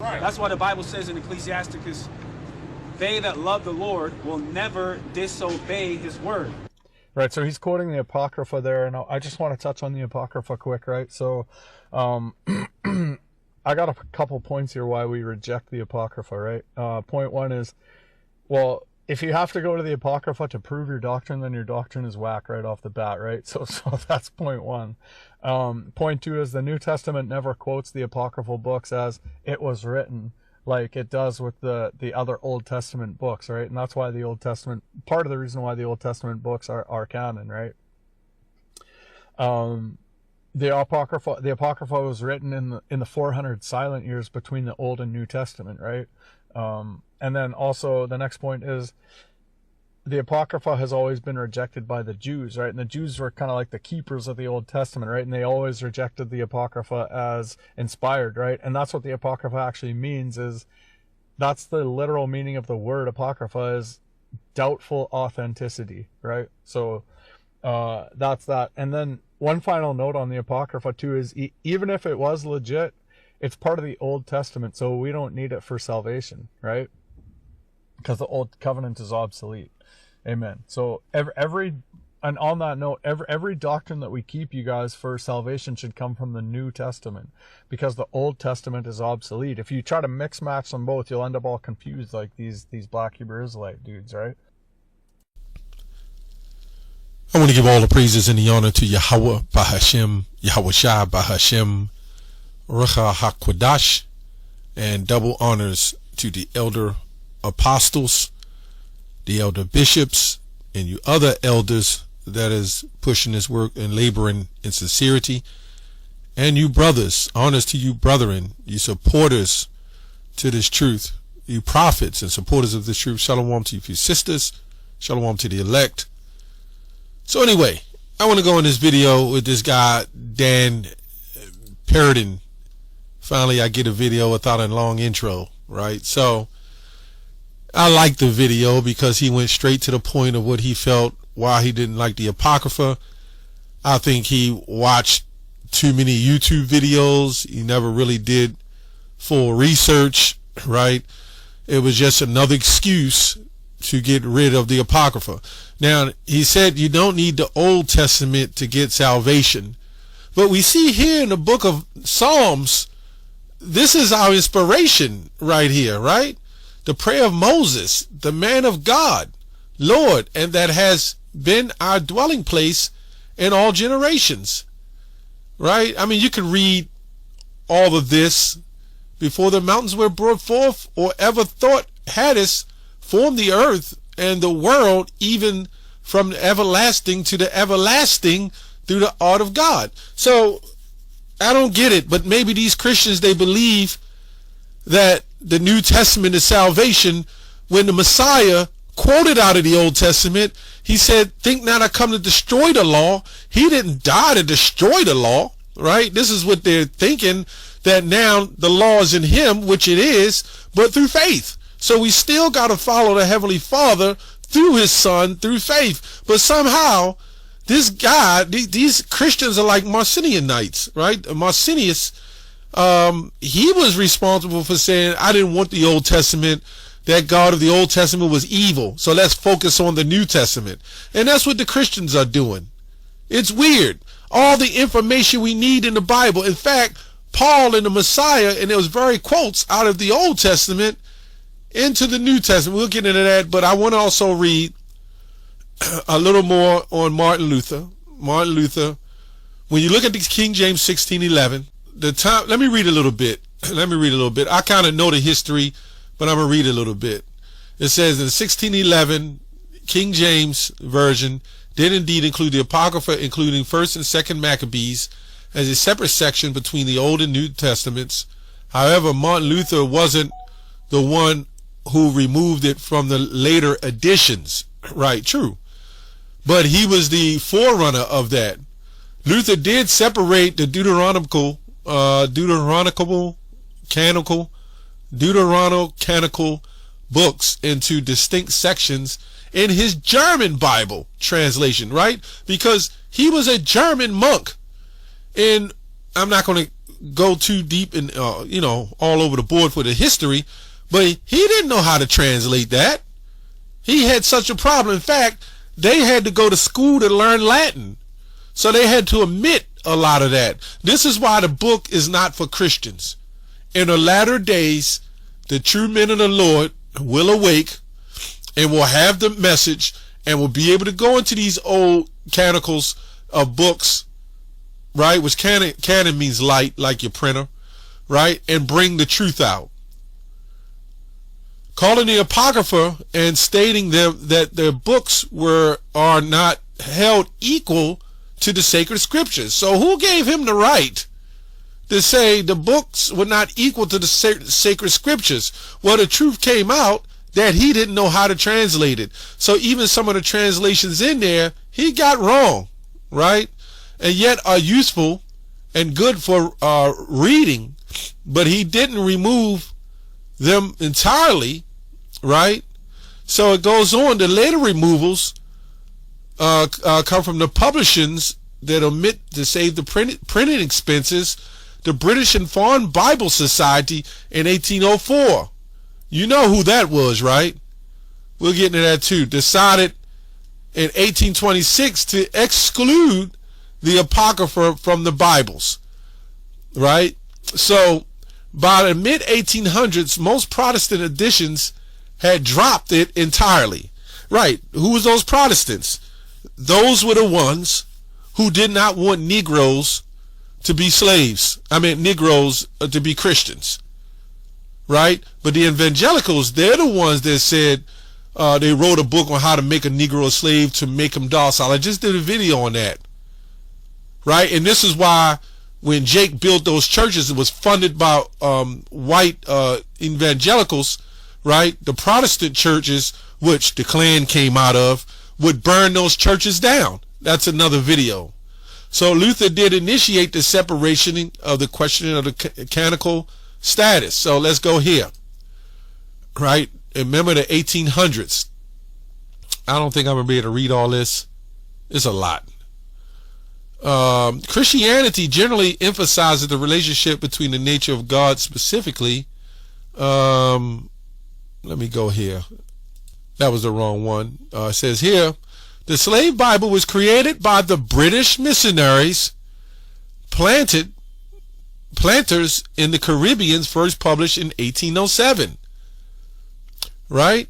Right. That's why the Bible says in Ecclesiasticus, they that love the Lord will never disobey his word. Right, so he's quoting the Apocrypha there, and I just want to touch on the Apocrypha quick, right? So, I got a couple points here why we reject the Apocrypha, right? Point one is, well, if you have to go to the Apocrypha to prove your doctrine, then your doctrine is whack right off the bat, right? So that's point one. Point two is the New Testament never quotes the Apocryphal books as it was written, like it does with the other Old Testament books, right? And that's why the Old Testament, part of the reason why the Old Testament books are canon, right? The Apocrypha was written in the 400 silent years between the Old and New Testament, right? And then also the next point is the Apocrypha has always been rejected by the Jews, right? And the Jews were kind of like the keepers of the Old Testament, right? And they always rejected the Apocrypha as inspired, right? And that's what the Apocrypha actually means, is that's the literal meaning of the word Apocrypha, is doubtful authenticity, right? So that's that. And then one final note on the Apocrypha too is even if it was legit, it's part of the Old Testament, so we don't need it for salvation, right? Because the Old Covenant is obsolete. Amen. So and on that note, every doctrine that we keep, you guys, for salvation should come from the New Testament, because the Old Testament is obsolete. If you try to mix match them both, you'll end up all confused like these Black Hebrew Israelite dudes, right? I want to give all the praises and the honor to Yahweh Bahashem, Yahweh Shai Bahashem, Ruach HaKodesh, and double honors to the elder apostles, the elder bishops, and you other elders that is pushing this work and laboring in sincerity, and you brothers, honors to you brethren, you supporters to this truth, you prophets and supporters of this truth. Shalom to you sisters, shalom to the elect. So anyway, I want to go in this video with this guy Dan Peridot. Finally I get a video without a long intro, right? So I like the video because he went straight to the point of what he felt, why he didn't like the Apocrypha. I think he watched too many YouTube videos. He never really did full research, right? It was just another excuse to get rid of the Apocrypha. Now, he said you don't need the Old Testament to get salvation. But we see here in the book of Psalms, this is our inspiration right here, right? The prayer of Moses, the man of God, Lord, and that has been our dwelling place in all generations, right? I mean, you can read all of this. Before the mountains were brought forth, or ever thought hadst formed the earth and the world, even from the everlasting to the everlasting, through the art of God. So I don't get it, but maybe these Christians, they believe that the New Testament is salvation, when the Messiah quoted out of the Old Testament, he said, think not I come to destroy the law. He didn't die to destroy the law, right? This is what they're thinking, that now the law is in him, which it is, but through faith. So we still got to follow the Heavenly Father through his Son, through faith. But somehow this guy, these Christians are like Marcionianites, right? Marcinius, he was responsible for saying, I didn't want the Old Testament. That God of the Old Testament was evil. So let's focus on the New Testament. And that's what the Christians are doing. It's weird. All the information we need in the Bible. In fact, Paul and the Messiah, and there was very quotes out of the Old Testament into the New Testament. We'll get into that, but I want to also read a little more on Martin Luther. Martin Luther, when you look at the King James 1611, the time, let me read a little bit. I kind of know the history, but I'm going to read a little bit. It says in 1611, King James Version did indeed include the Apocrypha, including 1st and 2nd Maccabees, as a separate section between the Old and New Testaments. However, Martin Luther wasn't the one who removed it from the later editions. Right, true. But he was the forerunner of that. Luther did separate the Deuteronomical canonical books into distinct sections in his German Bible translation, right? Because he was a German monk. And I'm not going to go too deep in, all over the board for the history, but he didn't know how to translate that. He had such a problem. In fact, they had to go to school to learn Latin. So they had to omit a lot of that. This is why the book is not for Christians. In the latter days, the true men of the Lord will awake and will have the message and will be able to go into these old canonicals of books, right? Which canon means light, like your printer, right? And bring the truth out. Calling the Apocrypha and stating them that their books are not held equal to the sacred scriptures. So who gave him the right to say the books were not equal to the sacred scriptures? Well, the truth came out that he didn't know how to translate it. So even some of the translations in there, he got wrong, right? And yet are useful and good for reading, but he didn't remove them entirely, right? So it goes on. The later removals come from the publishings that omit to save the printing expenses. The British and Foreign Bible Society in 1804. You know who that was, right? We'll get into that too. Decided in 1826 to exclude the Apocrypha from the Bibles, right? So by the mid 1800s, most Protestant editions had dropped it entirely, right? Who was those Protestants? Those were the ones who did not want Negroes to be slaves. Negroes to be Christians, right? But the evangelicals, they're the ones that said they wrote a book on how to make a Negro a slave to make him docile. I just did a video on that, right? And this is why when Jake built those churches, it was funded by white evangelicals, right? The Protestant churches, which the Klan came out of, would burn those churches down. That's another video. So Luther did initiate the separation of the questioning of the canonical status. So let's go here, right? Remember the 1800s. I don't think I'm going to be able to read all this. It's a lot. Christianity generally emphasizes the relationship between the nature of God specifically. Let me go here. That was the wrong one. It says here, the slave Bible was created by the British missionaries, planters in the Caribbean, first published in 1807. Right?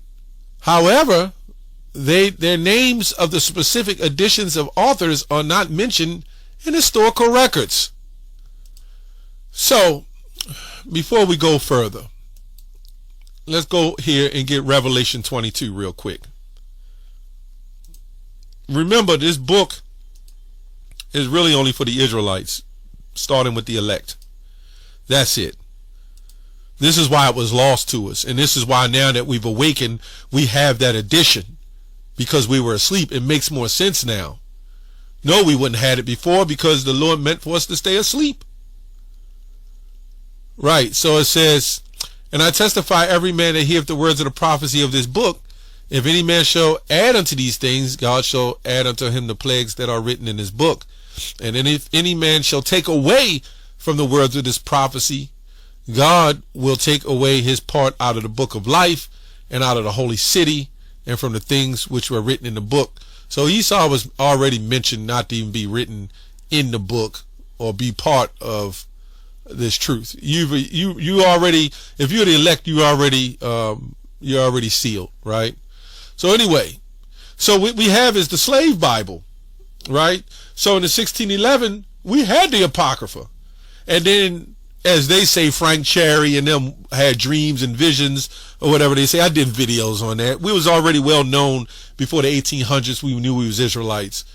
However, their names of the specific editions of authors are not mentioned in historical records. So, before we go further, let's go here and get Revelation 22 real quick. Remember, this book is really only for the Israelites, starting with the elect. That's it. This is why it was lost to us. And this is why now that we've awakened, we have that edition. Because we were asleep, it makes more sense now. No, we wouldn't have had it before because the Lord meant for us to stay asleep. Right, so it says, and I testify every man that heareth the words of the prophecy of this book, if any man shall add unto these things, God shall add unto him the plagues that are written in this book. And then if any man shall take away from the words of this prophecy, God will take away his part out of the book of life and out of the holy city and from the things which were written in the book. So Esau was already mentioned not to even be written in the book or be part of this truth. You already, if you're the elect, you're already sealed, right? So anyway, so what we have is the slave Bible, right? So in the 1611, we had the Apocrypha. And then, as they say, Frank Cherry and them had dreams and visions or whatever they say. I did videos on that. We was already well known before the 1800s. We knew we was Israelites.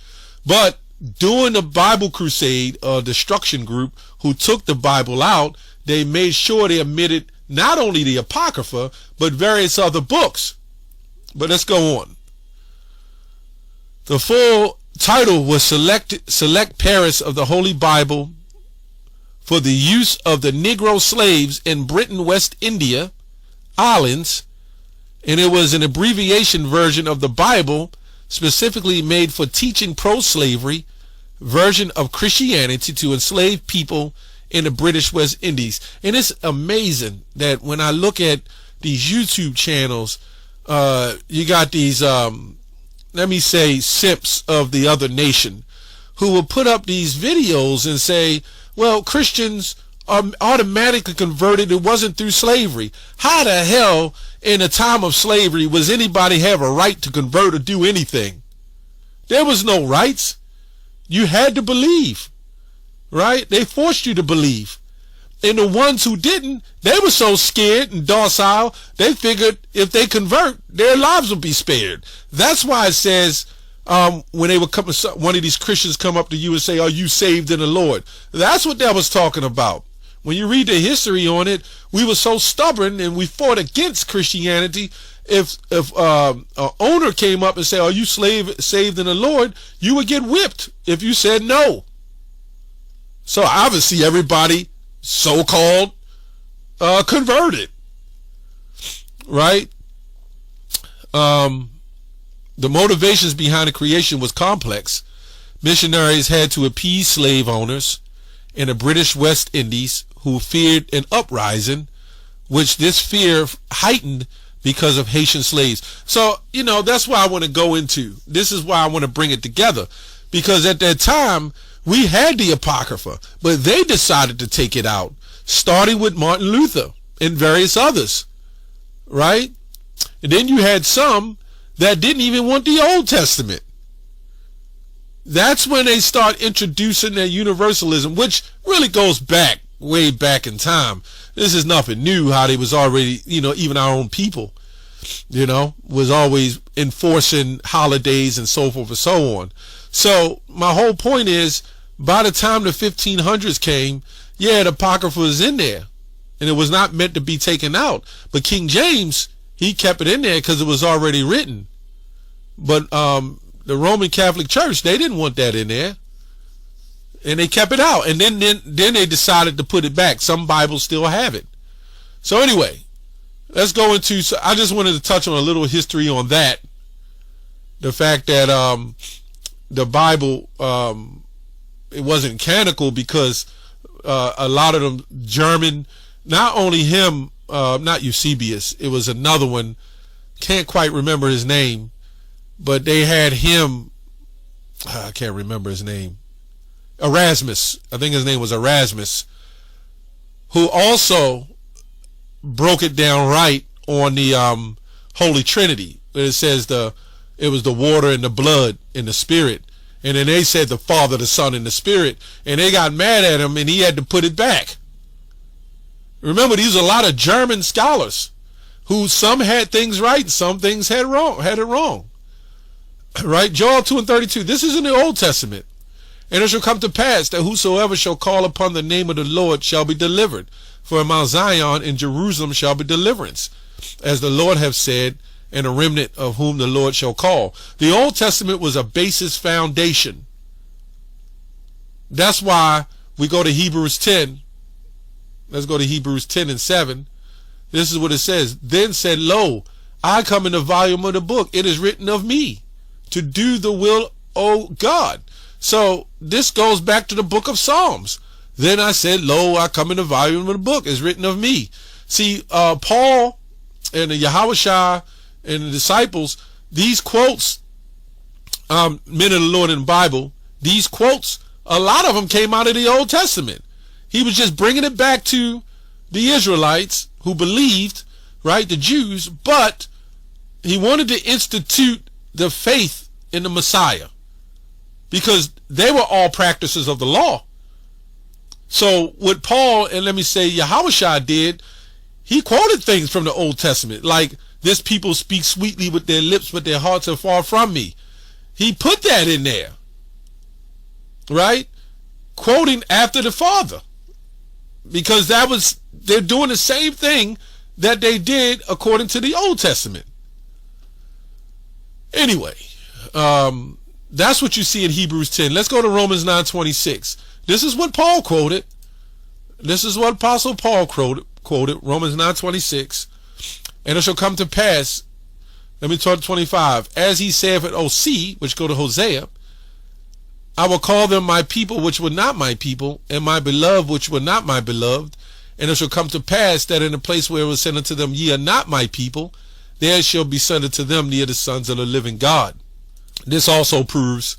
But during the Bible Crusade, destruction group who took the Bible out, they made sure they omitted not only the Apocrypha, but various other books. But let's go on. The full title was Select Paris of the Holy Bible for the use of the Negro slaves in Britain, West India, Islands, and it was an abbreviation version of the Bible specifically made for teaching pro-slavery version of Christianity to enslave people in the British West Indies. And it's amazing that when I look at these YouTube channels, you got these, let me say, simps of the other nation who will put up these videos and say, well, Christians are automatically converted. It wasn't through slavery. How the hell in a time of slavery was anybody have a right to convert or do anything? There was no rights. You had to believe, right? They forced you to believe. And the ones who didn't, they were so scared and docile, they figured if they convert, their lives would be spared. That's why it says, when they would come, one of these Christians come up to you and say, are you saved in the Lord? That's what that was talking about. When you read the history on it, we were so stubborn and we fought against Christianity. If an owner came up and said, are you saved in the Lord? You would get whipped if you said no. So obviously everybody so-called converted, right? The motivations behind the creation was complex. Missionaries had to appease slave owners in the British West Indies who feared an uprising, which this fear heightened because of Haitian slaves. So, you know, that's why I want to go into. This is why I want to bring it together. Because at that time, we had the Apocrypha, but they decided to take it out, starting with Martin Luther and various others, right? And then you had some that didn't even want the Old Testament. That's when they start introducing their universalism, which really goes back, way back in time. This is nothing new, how they was already, you know, even our own people, you know, was always enforcing holidays and so forth and so on. So my whole point is, by the time the 1500s came, yeah, the Apocrypha was in there, and it was not meant to be taken out. But King James, he kept it in there because it was already written. But the Roman Catholic Church, they didn't want that in there, and they kept it out. And then they decided to put it back. Some Bibles still have it. So anyway, let's go into. So I just wanted to touch on a little history on that. The fact that the Bible, it wasn't canonical because a lot of them German, not only him, not Eusebius, it was another one, can't quite remember his name, but they had him, I can't remember his name, Erasmus, I think his name was Erasmus, who also broke it down right on the Holy Trinity. It says it was the water and the blood and the Spirit. And then they said the Father, the Son, and the Spirit. And they got mad at him and he had to put it back. Remember, these are a lot of German scholars who some had things right and some things had it wrong. Right? Joel 2:32. This is in the Old Testament. And it shall come to pass that whosoever shall call upon the name of the Lord shall be delivered. For in Mount Zion in Jerusalem shall be deliverance, as the Lord hath said, and a remnant of whom the Lord shall call. The Old Testament was a basis foundation. That's why we go to Hebrews 10. Let's go to Hebrews 10 and 7. This is what it says. Then said, Lo, I come in the volume of the book. It is written of me to do the will, O God. So this goes back to the book of Psalms. Then I said, Lo, I come in the volume of the book. It's written of me. See, Paul and the Yahushua and the disciples, these quotes, men of the Lord in the Bible, these quotes, a lot of them came out of the Old Testament. He was just bringing it back to the Israelites who believed, right, the Jews, but he wanted to institute the faith in the Messiah because they were all practices of the law. So what Paul and let me say Yahushua did, he quoted things from the Old Testament, like this people speak sweetly with their lips, but their hearts are far from me. He put that in there, right? Quoting after the Father, because they're doing the same thing that they did according to the Old Testament. Anyway, that's what you see in Hebrews 10. Let's go to Romans 9:26. This is what Paul quoted. This is what Apostle Paul quoted, Romans 9:26. And it shall come to pass, let me talk to 25, as he saith at OC, which go to Hosea, I will call them my people, which were not my people, and my beloved, which were not my beloved. And it shall come to pass that in the place where it was said unto them, ye are not my people, there shall be said unto them, ye are the sons of the living God. This also proves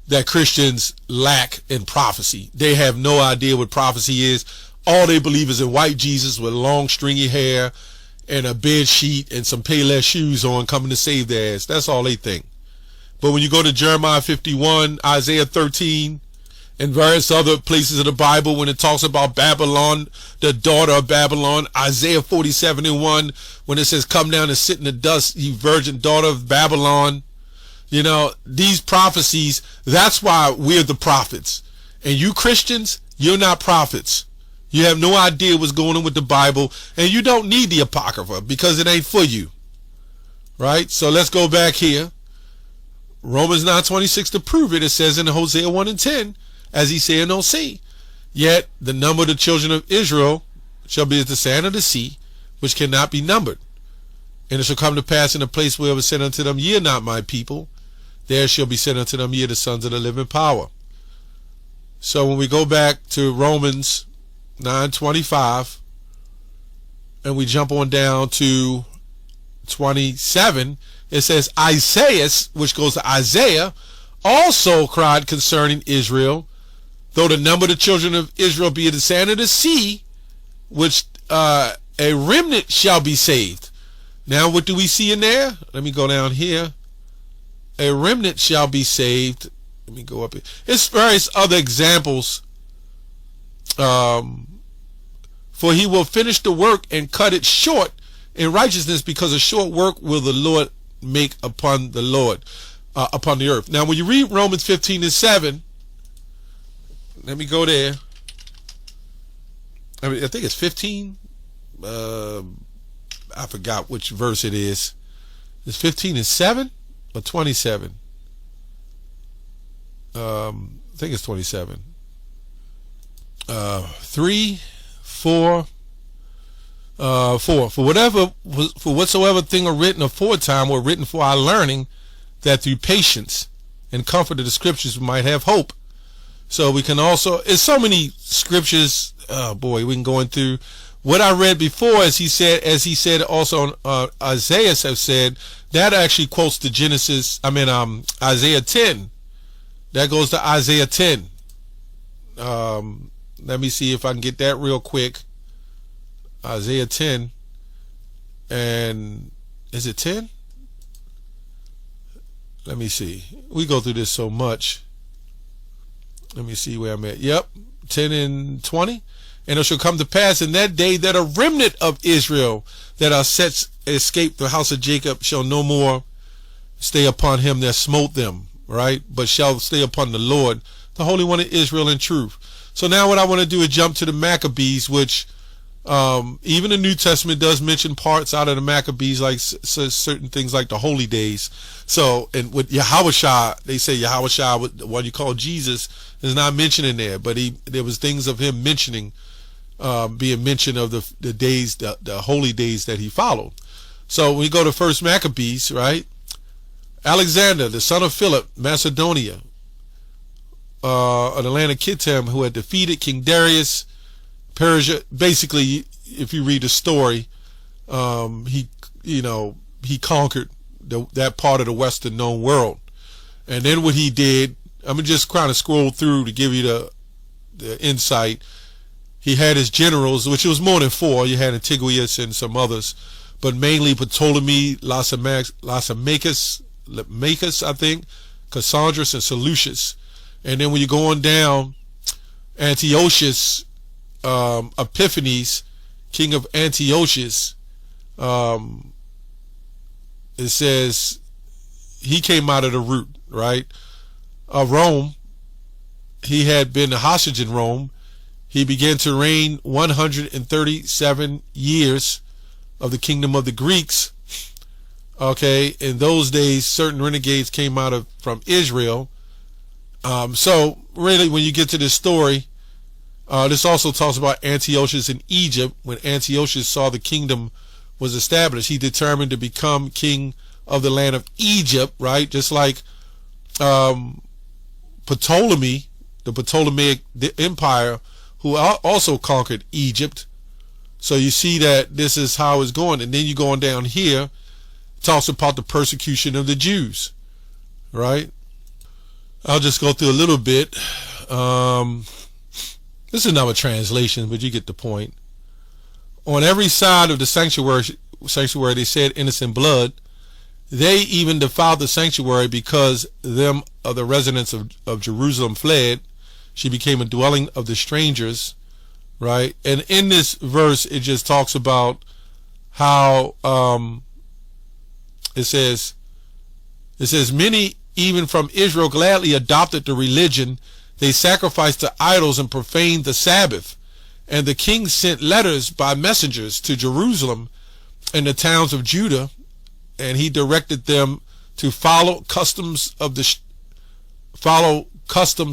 that Christians lack in prophecy. They have no idea what prophecy is. All they believe is in white Jesus with long stringy hair and a bed sheet and some Payless shoes on coming to save their ass. That's all they think. But when you go to Jeremiah 51, Isaiah 13, and various other places of the Bible, when it talks about Babylon, the daughter of Babylon, Isaiah 47:1, when it says, come down and sit in the dust, ye virgin daughter of Babylon. You know, these prophecies, that's why we're the prophets. And you Christians, you're not prophets. You have no idea what's going on with the Bible, and you don't need the Apocrypha because it ain't for you. Right? So let's go back here. Romans 9:26 to prove it. It says in Hosea 1:10, as he said in OC, yet the number of the children of Israel shall be as the sand of the sea, which cannot be numbered. And it shall come to pass in the place where it was said unto them, ye are not my people, there shall be said unto them, ye are the sons of the living power. So when we go back to Romans 9:25, and we jump on down to 27, it says, Isaiah, which goes to Isaiah, also cried concerning Israel, though the number of the children of Israel be the sand of the sea, which a remnant shall be saved. Now what do we see in there? Let me go down here. A remnant shall be saved. Let me go up here. It's various other examples. For he will finish the work and cut it short in righteousness, because a short work will the Lord make upon the upon the earth. Now when you read Romans 15:7, let me go there. I think it's 15. I forgot which verse it is. It's 15:7 or 27. I think it's 27. 3, 4, 4. For whatsoever thing are written aforetime were written for our learning, that through patience and comfort of the scriptures we might have hope. So we can also, it's so many scriptures. Oh boy, we can go into what I read before, as he said also Isaiah have said, that actually quotes to Isaiah 10. That goes to Isaiah 10. Let me see if I can get that real quick. Isaiah 10. And is it 10? Let me see. We go through this so much. Let me see where I'm at. Yep. 10 and 20. And it shall come to pass in that day that a remnant of Israel that are set escaped the house of Jacob shall no more stay upon him that smote them, right? But shall stay upon the Lord, the Holy One of Israel in truth. So now what I want to do is jump to the Maccabees, which even the New Testament does mention parts out of the Maccabees, like certain things like the holy days. So, and with Yahushua, they say Yahushua, what you call Jesus, is not mentioned in there, but there was things of him mentioning, being mentioned of the days, the holy days that he followed. So we go to First Maccabees, right? Alexander, the son of Philip, Macedonia, of the land of Kittim, who had defeated King Darius, Persia. Basically, if you read the story, he conquered that part of the Western known world. And then what he did, I'm gonna just kind of scroll through to give you the insight. He had his generals, which was more than 4. You had Antiochus and some others, but mainly Ptolemy, Lysimachus, I think, Cassandrus, and Seleucus. And then when you go on down, Antiochus, Epiphanes, king of Antiochus, it says he came out of the root, right? Rome, he had been a hostage in Rome. He began to reign 137 years of the kingdom of the Greeks. Okay, in those days, certain renegades came out from Israel. So really, when you get to this story, this also talks about Antiochus in Egypt. When Antiochus saw the kingdom was established, he determined to become king of the land of Egypt, right? Just like Ptolemy, the Ptolemaic Empire, who also conquered Egypt. So you see that this is how it's going. And then you go on down here, it talks about the persecution of the Jews, right? I'll just go through a little bit. This is another translation, but you get the point. On every side of the sanctuary, they said innocent blood. They even defiled the sanctuary because them of the residents of Jerusalem fled. She became a dwelling of the strangers, right? And in this verse, it just talks about how it says many even from Israel gladly adopted the religion. They sacrificed to idols and profaned the Sabbath. And the king sent letters by messengers to Jerusalem and the towns of Judah, and he directed them to follow customs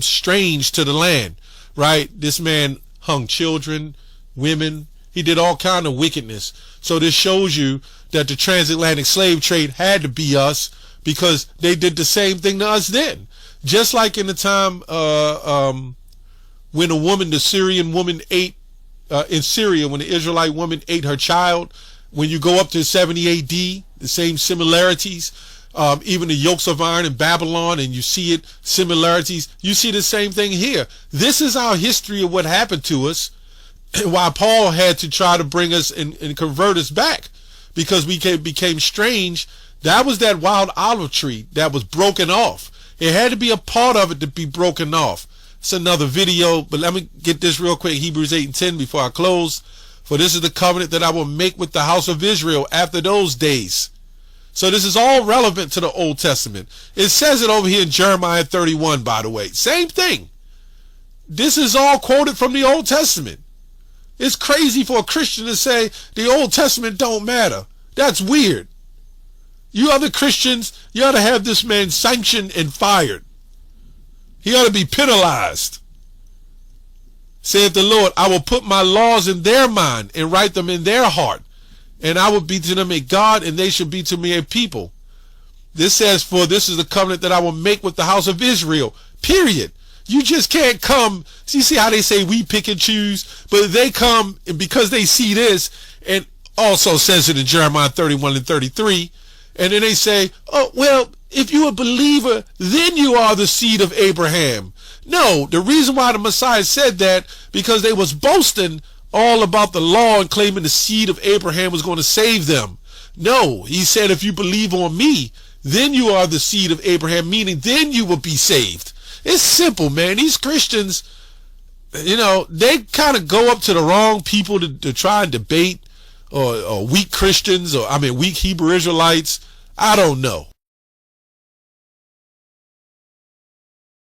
strange to the land, right? This man hung children, women. He did all kind of wickedness. So this shows you that the transatlantic slave trade had to be us, because they did the same thing to us then. Just like in the time when the Syrian woman ate in Syria, when the Israelite woman ate her child. When you go up to 70 AD, the same similarities. Even the yokes of iron in Babylon, and you see it, similarities. You see the same thing here. This is our history of what happened to us, and why Paul had to try to bring us and convert us back, because we became strange. That was that wild olive tree that was broken off. It had to be a part of it to be broken off. It's another video, but let me get this real quick. Hebrews 8:10 before I close. For this is the covenant that I will make with the house of Israel after those days. So this is all relevant to the Old Testament. It says it over here in Jeremiah 31, by the way. Same thing. This is all quoted from the Old Testament. It's crazy for a Christian to say the Old Testament don't matter. That's weird. You other Christians, you ought to have this man sanctioned and fired. He ought to be penalized. Saith the Lord, I will put my laws in their mind and write them in their heart. And I will be to them a God, and they shall be to me a people. This says, for this is the covenant that I will make with the house of Israel. Period. You just can't come. See how they say we pick and choose, but they come, and because they see this, and also says it in Jeremiah 31 and 33, and then they say, oh, well, if you're a believer, then you are the seed of Abraham. No, the reason why the Messiah said that, because they was boasting all about the law and claiming the seed of Abraham was going to save them. No, he said, if you believe on me, then you are the seed of Abraham, meaning then you will be saved. It's simple, man. These Christians, you know, they kind of go up to the wrong people to try and debate, or weak Christians, or weak Hebrew Israelites. I don't know.